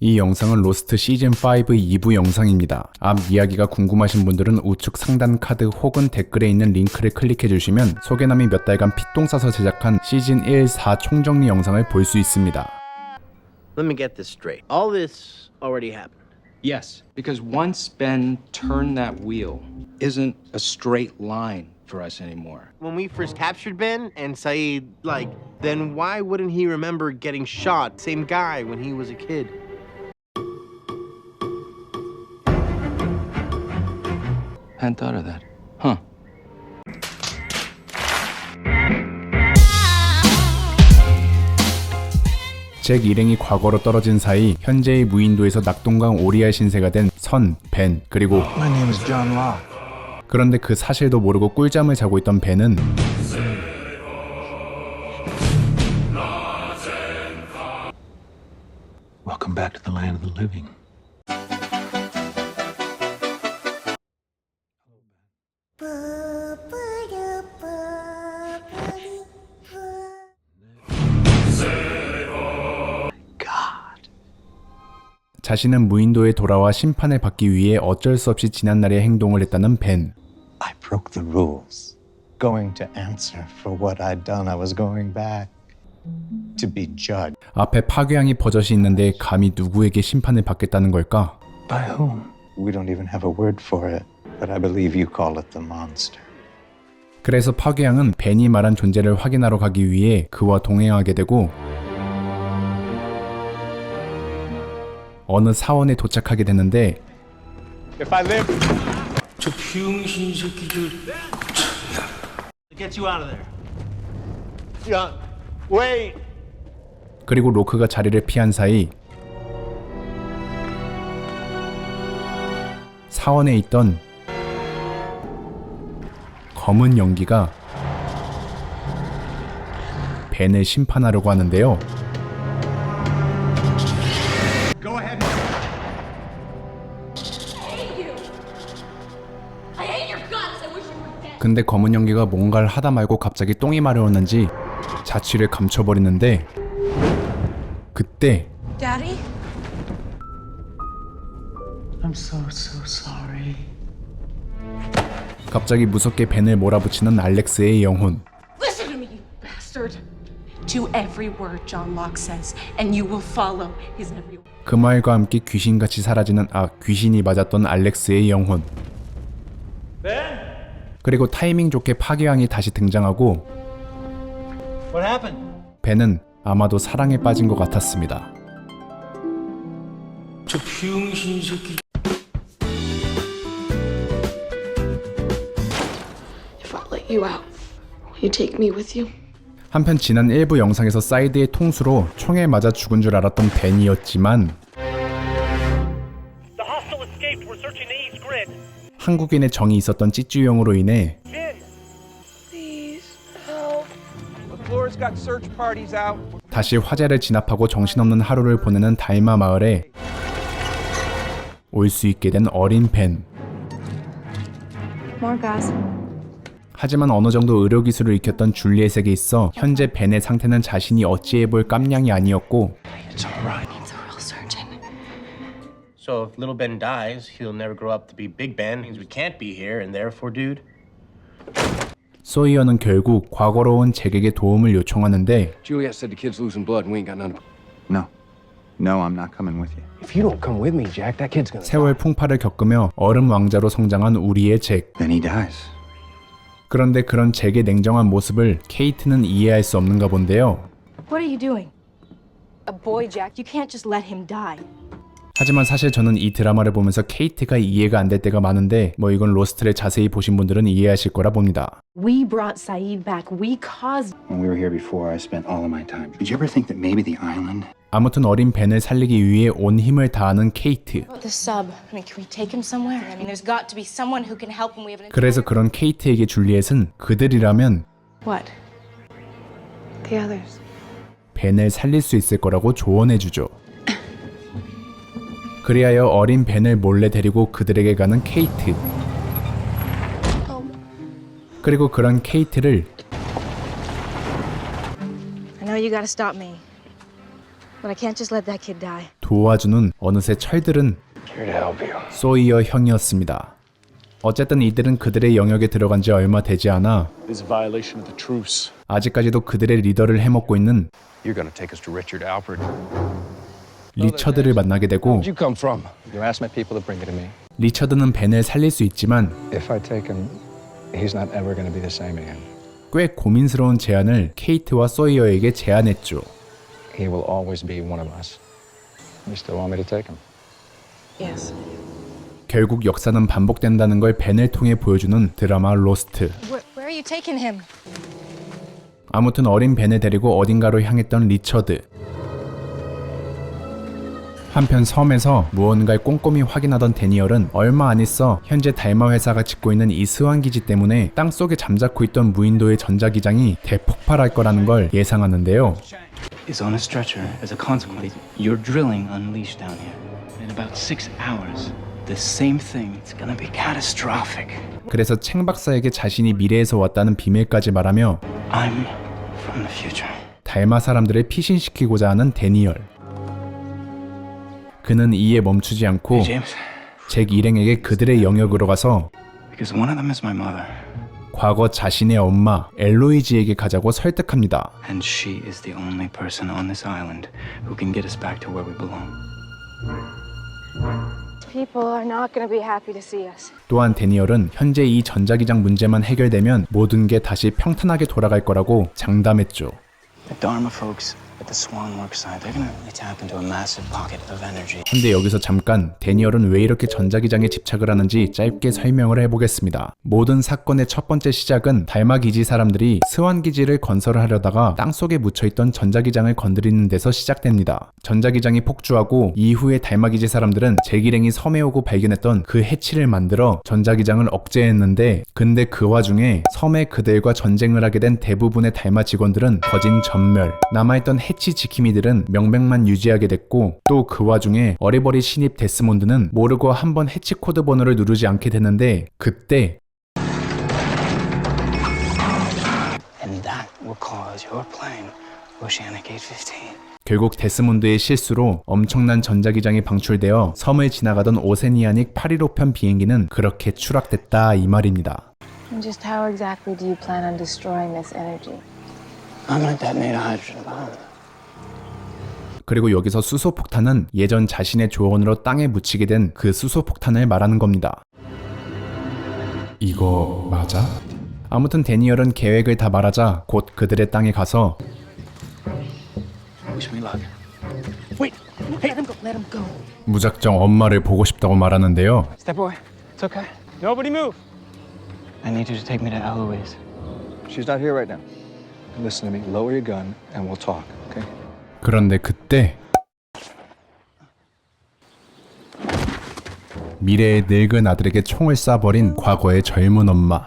이 영상은 로스트 시즌5 2부 영상입니다. 앞 이야기가 궁금하신 분들은 우측 상단 카드 혹은 댓글에 있는 링크를 클릭해주시면 소개남이 몇 달간 핏똥 싸서 제작한 시즌 1, 4 총정리 영상을 볼 수 있습니다. Let me get this straight. All this already happened. Yes, because once Ben turned that wheel, isn't a straight line for us anymore. When we first captured Ben and Saeed, then why wouldn't he remember getting shot? Same guy when he was a kid. Hadn't thought of that. Huh. 잭 일행이 과거로 떨어진 사이 현재의 무인도에서 낙동강 오리알 신세가 된 선, 벤, 그리고 My name is John Locke. 그런데 그 사실도 모르고 꿀잠을 자고 있던 벤은 Welcome back to the land of the living. 자신은 무인도에 돌아와 심판을 받기 위해 어쩔 수 없이 지난날의 행동을 했다는 벤. I broke the rules. Going to answer for what I'd done. I was going back to be judged. 앞에 파괴양이 버젓이 있는데 감히 누구에게 심판을 받겠다는 걸까? By whom? We don't even have a word for it, but I believe you call it the monster. 그래서 파괴양은 벤이 말한 존재를 확인하러 가기 위해 그와 동행하게 되고 어느 사원에 도착하게 되는데 If I live, 저 병신 새끼들. get you out of there. John, wait. 그리고 로크가 자리를 피한 사이 사원에 있던 검은 연기가 벤을 심판하려고 하는데요. 근데 검은 연기가 뭔가를 하다 말고 갑자기 똥이 마려웠는지 자취를 감춰버리는데 그때 Daddy? I'm so sorry. 갑자기 무섭게 벤을 몰아붙이는 알렉스의 영혼. Listen to me, you bastard! Do every word John Locke says, and you will follow his every word. 그 말과 함께 귀신같이 사라지는 귀신이 맞았던 알렉스의 영혼. 그리고 타이밍 좋게 파괴왕이 다시 등장하고 What happened? 벤은 아마도 사랑에 빠진 것 같았습니다. 저 병신 새끼. If I let you out, will you take me with you? 한편 지난 일부 영상에서 사이드의 통수로 총에 맞아 죽은 줄 알았던 벤이었지만 The hostile escaped. We're searching the east grid. 한국인의 정이 있었던 찌쭈용으로 인해 Please help. McClure's got search parties out. 다시 화재를 진압하고 정신없는 하루를 보내는 달마 마을에 올 수 있게 된 어린 벤. More guys. 하지만 어느 정도 의료기술을 익혔던 줄리엣에게 있어 현재 벤의 상태는 자신이 어찌해볼 깜냥이 아니었고 Needs a real surgeon. So if little Ben dies, he'll never grow up to be Big Ben. Means we can't be here, and therefore, dude. 소이어는 결국 과거로 온 잭에게 도움을 요청하는데 Juliet said the kid's losing blood and we ain't got none of it. No, I'm not coming with you. If you don't come with me, Jack, that kid's gonna. 세월 풍파를 겪으며 얼음 왕자로 성장한 우리의 잭. Then he dies. 그런데 그런 잭의 냉정한 모습을 케이트는 이해할 수 없는가 본데요. What are you doing? A boy, Jack. You can't just let him die. 하지만 사실 저는 이 드라마를 보면서 케이트가 이해가 안 될 때가 많은데 이건 로스트를 자세히 보신 분들은 이해하실 거라 봅니다. We brought Saeed back. We caused. When we were here before, I spent all of my time. Did you ever think that maybe the island? 아무튼 어린 벤을 살리기 위해 온 힘을 다하는 케이트. The sub. I mean, can we take him somewhere? I mean, there's got to be someone who can help him. We have an. 그래서 그런 케이트에게 줄리엣은 그들이라면 What? The others. 벤을 살릴 수 있을 거라고 조언해주죠. 그리하여 어린 벤을 몰래 데리고 그들에게 가는 케이트. 그리고 그런 케이트를 I know you gotta stop me. But I can't just let that kid die. 도와주는 어느새 철들은 Here to help you. 소이어 형이었습니다. 어쨌든 이들은 그들의 영역에 들어간 지 얼마 되지 않아 This is a violation of the truce. 아직까지도 그들의 리더를 해먹고 있는 You're gonna take us to Richard Alpert. 리처드를 만나게 되고 Where'd you come from? You asked my people to bring it to me. 리처드는 벤을 살릴 수 있지만 If I take him, he's not ever going to be the same again. 꽤 고민스러운 제안을 케이트와 소이어에게 제안했죠. He will always be one of us. You still want me to take him? Yes. 결국 역사는 반복된다는 걸 벤을 통해 보여주는 드라마 로스트. Where are you taking him? 아무튼 어린 벤을 데리고 어딘가로 향했던 리처드. 한편 섬에서 무언가를 꼼꼼히 확인하던 데니얼은 얼마 안 있어 현재 달마 회사가 짓고 있는 이 스완기지 때문에 땅속에 잠자코 있던 무인도의 전자기장이 대폭발할 거라는 걸 예상하는데요. Is on a stretcher as a consequence. Your drilling unleashed down here. In about 6 hours, the same thing is gonna be catastrophic. 그래서 챙 박사에게 자신이 미래에서 왔다는 비밀까지 말하며 I'm from the future. 달마 사람들을 피신시키고자 하는 데니얼. 그는 이에 멈추지 않고 Hey, James. 잭 일행에게 그들의 영역으로 가서 Because one of them is my mother, 과거 자신의 엄마 엘로이지에게 가자고 설득합니다. and she is the only person on this island who can get us back to where we belong. People are not going to be happy to see us. 또한 데니얼은 현재 이 전자기장 문제만 해결되면 모든 게 다시 평탄하게 돌아갈 거라고 장담했죠. The Dharma folks at the Swanworks side, they're gonna really tap into a massive pocket of energy. 근데 여기서 잠깐 데니얼은 왜 이렇게 전자기장에 집착을 하는지 짧게 설명을 해보겠습니다. 모든 사건의 첫 번째 시작은 달마기지 사람들이 스완기지를 건설을 하려다가 땅속에 묻혀있던 전자기장을 건드리는 데서 시작됩니다. 전자기장이 폭주하고 이후에 달마기지 사람들은 잭 일행이 섬에 오고 발견했던 그 해치를 만들어 전자기장을 억제했는데 근데 그 와중에 섬에 그들과 전쟁을 하게 된 대부분의 달마 직원들은 거진 전멸, 남아있던 해치 지킴이들은 명맥만 유지하게 됐고 또 그 와중에 어리버리 신입 데스몬드는 모르고 한번 해치 코드 번호를 누르지 않게 되는데 그때 And that will cause your plane, Oceanic 815. 결국 데스몬드의 실수로 엄청난 전자기장이 방출되어 섬을 지나가던 오세니아닉 815편 비행기는 그렇게 추락됐다 이 말입니다. And just how exactly do you plan on destroying this energy? I'm gonna detonate a hydrogen bomb. 그리고 여기서 수소폭탄은 예전 자신의 조언으로 땅에 묻히게 된 그 수소폭탄을 말하는 겁니다. 이거 맞아? 아무튼 데니얼은 계획을 다 말하자 곧 그들의 땅에 가서 Wish me luck. Let him go. Let him go. 무작정 엄마를 보고 싶다고 말하는데요. Step away. It's okay. Nobody move. I need you to take me to Eloise. She's not here right now. Listen to me. Lower your gun and we'll talk, okay? 그런데 그때 미래의 늙은 아들에게 총을 쏴버린 과거의 젊은 엄마.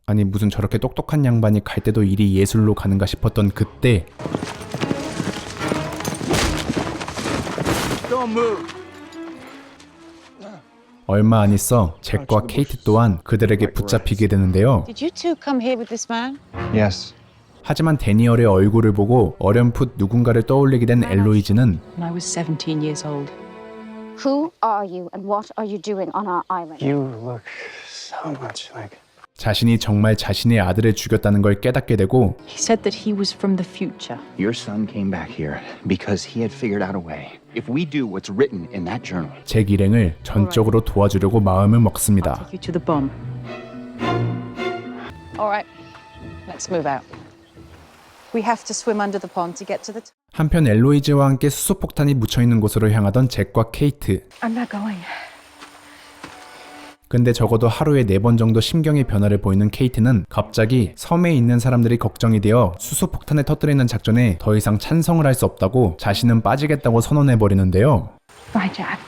아니 무슨 저렇게 똑똑한 양반이 갈 때도 일이 예술로 가는가 싶었던 그때 얼마 안 있어 잭과 케이트 또한 그들에게 붙잡히게 되는데요. Did you two come here with this man? Yes. 하지만 데니얼의 얼굴을 보고 어렴풋 누군가를 떠올리게 된 엘로이즈는 When I was 17 years old. Who are you and what are you doing on our island? You look so much like. 자신이 정말 자신의 아들을 죽였다는 걸 깨닫게 되고 He said that he was from the future. Your son came back here because he had figured out a way. If we do what's written in that journal, 잭 일행을 전적으로 도와주려고 마음을 먹습니다. Take you to the bomb. All right, let's move out. We have to swim under the pond to get to the. 한편 엘로이즈와 함께 수소폭탄이 묻혀있는 곳으로 향하던 잭과 케이트. I'm not going. 근데 적어도 하루에 4번 정도 심경의 변화를 보이는 케이트는 갑자기 섬에 있는 사람들이 걱정이 되어 수소폭탄을 터뜨리는 작전에 더 이상 찬성을 할 수 없다고 자신은 빠지겠다고 선언해버리는데요. Bye, Jack.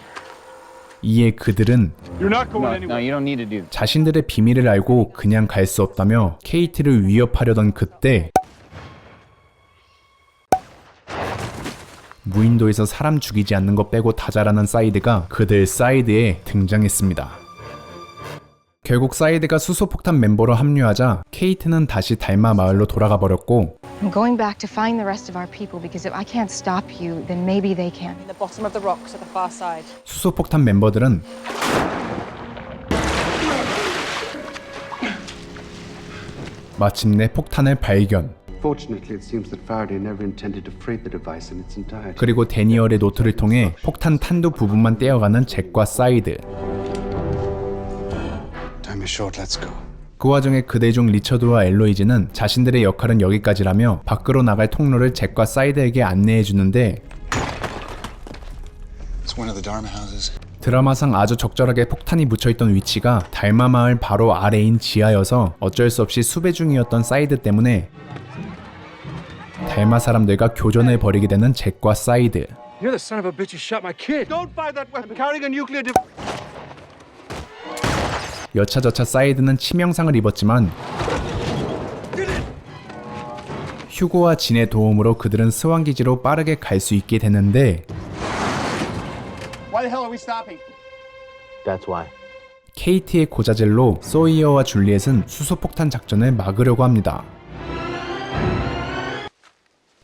이에 그들은 You're not going anywhere. no, you don't need to do that. 자신들의 비밀을 알고 그냥 갈 수 없다며 케이트를 위협하려던 그때 무인도에서 사람 죽이지 않는 것 빼고 다 잘하는 사이드가 그들 사이드에 등장했습니다. 결국 사이드가 수소폭탄 멤버로 합류하자 케이트는 다시 달마 마을로 돌아가 버렸고 I'm going back to find the rest of our people because if I can't stop you, then maybe they can. In the bottom of the rocks at the far side. 수소폭탄 멤버들은 마침내 폭탄을 발견. Fortunately, it seems that Faraday never intended to freight the device in its entirety. 그리고 데니얼의 노트를 통해 폭탄 탄두 부분만 떼어가는 잭과 사이드. Time is short. Let's go. 그 와중에 그대 중 리처드와 엘로이즈는 자신들의 역할은 여기까지라며 밖으로 나갈 통로를 잭과 사이드에게 안내해 주는데 It's one of the Dharma houses. 드라마상 아주 적절하게 폭탄이 묻혀있던 위치가 달마 마을 바로 아래인 지하여서 어쩔 수 없이 수배 중이었던 사이드 때문에 달마 사람들과 교전을 벌이게 되는 잭과 사이드. You're the son of a bitch who shot my kid. Don't fire that weapon carrying a nuclear 여차저차 사이드는 치명상을 입었지만 휴고와 진의 도움으로 그들은 스완기지로 빠르게 갈 수 있게 되는데 Why the hell are we stopping? That's why. 케이티의 고자질로 소이어와 줄리엣은 수소폭탄 작전을 막으려고 합니다.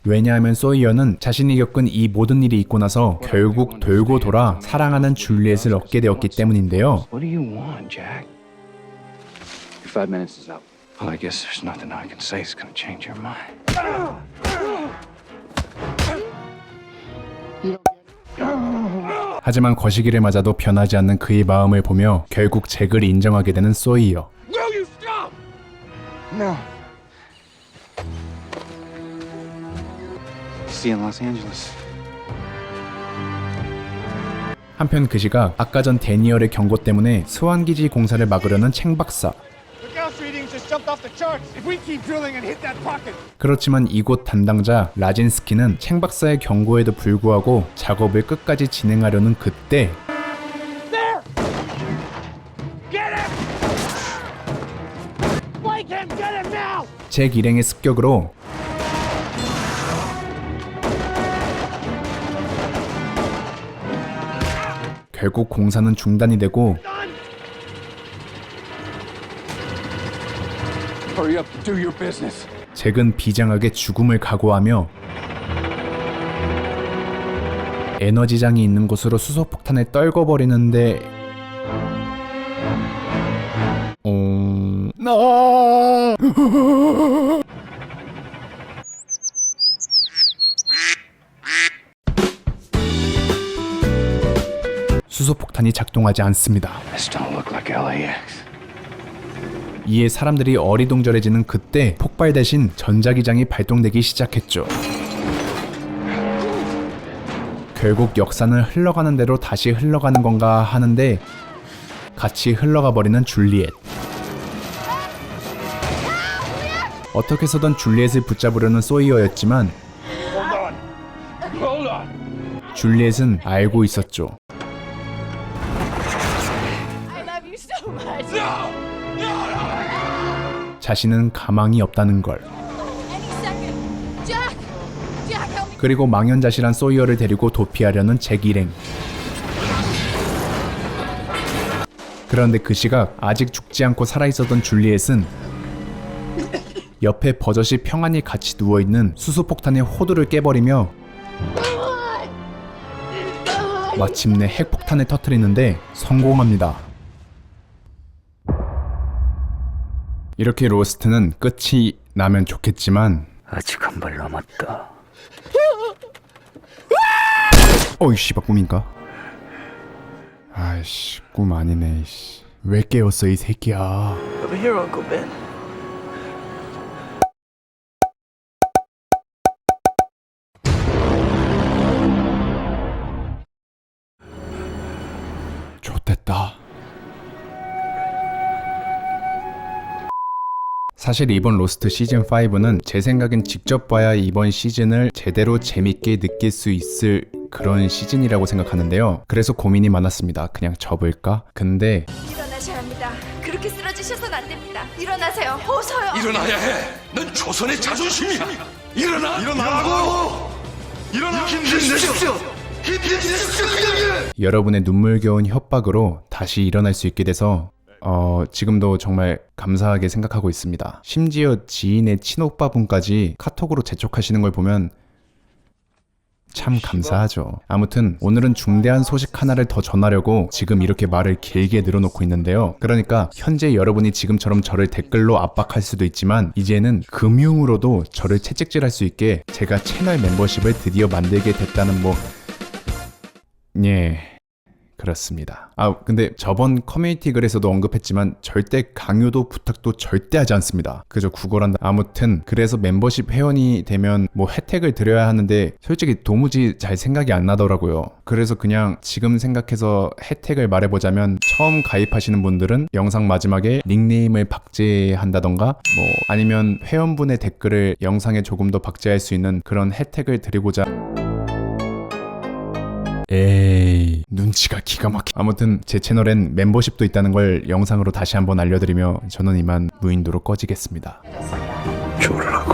왜냐하면 소이어는 자신이 겪은 이 모든 일이 있고 나서 결국 돌고 돌아 사랑하는 줄리엣을 얻게 되었기 때문인데요. What do you want, Jack? Your 5 minutes is up. Well, I guess there's nothing I can say that's gonna change your mind. 하지만 거시기를 맞아도 변하지 않는 그의 마음을 보며 결국 잭을 인정하게 되는 소이어. Will you stop? No. See you in Los Angeles. 한편 그 시각 아까 전 데니얼의 경고 때문에 스완기지 공사를 막으려는 챙 박사. 그렇지만 이곳 담당자 라진스키는 챙 박사의 경고에도 불구하고 작업을 끝까지 진행하려는 그때 잭 일행의 습격으로 결국 공사는 중단이 되고 Hurry up, do your business. 잭은 비장하게 죽음을 각오하며 에너지장이 있는 곳으로 수소폭탄을 떨궈버리는데 수소폭탄이 작동하지 않습니다. This don't look like LAX. 이에 사람들이 어리둥절해지는 그때 폭발 대신 전자기장이 발동되기 시작했죠. 결국 역사는 흘러가는 대로 다시 흘러가는 건가 하는데 같이 흘러가 버리는 줄리엣. 어떻게 해서든 줄리엣을 붙잡으려는 소이어였지만 줄리엣은 알고 있었죠. 자신은 가망이 없다는 걸. 그리고 망연자실한 소이어를 데리고 도피하려는 잭 일행. 그런데 그 시각 아직 죽지 않고 살아있었던 줄리엣은 옆에 버젓이 평안히 같이 누워있는 수소폭탄의 호두를 깨버리며 마침내 핵폭탄을 터뜨리는데 성공합니다. 이렇게 로스트는 끝이 나면 좋겠지만 아직 한 발 남았다. 어이 씨발 꿈인가? 아이씨 꿈 아니네. 이씨. 왜 깨웠어 이 새끼야. Over here, Uncle Ben. 좋댔다. 사실 이번 로스트 시즌5는 제 생각엔 직접 봐야 이번 시즌을 제대로 재밌게 느낄 수 있을 그런 시즌이라고 생각하는데요. 그래서 고민이 많았습니다. 그냥 접을까? 근데 일어나셔야 합니다. 그렇게 쓰러지셔선 안 됩니다. 일어나세요. 어서요. 일어나야 해. 넌 조선의 자존심이야. 일어나라고. 힘내십시오. 힘내십시오. 여러분의 눈물겨운 협박으로 다시 일어날 수 있게 돼서 지금도 정말 감사하게 생각하고 있습니다. 심지어 지인의 친오빠분까지 카톡으로 재촉하시는 걸 보면 참 감사하죠. 아무튼 오늘은 중대한 소식 하나를 더 전하려고 지금 이렇게 말을 길게 늘어놓고 있는데요. 그러니까 현재 여러분이 지금처럼 저를 댓글로 압박할 수도 있지만 이제는 금융으로도 저를 채찍질할 수 있게 제가 채널 멤버십을 드디어 만들게 됐다는 그렇습니다. 근데 저번 커뮤니티 글에서도 언급했지만 절대 강요도 부탁도 절대 하지 않습니다. 그저 구걸한다. 아무튼 그래서 멤버십 회원이 되면 뭐 혜택을 드려야 하는데 솔직히 도무지 잘 생각이 안 나더라고요. 그래서 그냥 지금 생각해서 혜택을 말해보자면 처음 가입하시는 분들은 영상 마지막에 닉네임을 박제한다던가 아니면 회원분의 댓글을 영상에 조금 더 박제할 수 있는 그런 혜택을 드리고자 눈치가 기가 막혀. 아무튼 제 채널엔 멤버십도 있다는 걸 영상으로 다시 한번 알려드리며 저는 이만 무인도로 꺼지겠습니다. 졸라고.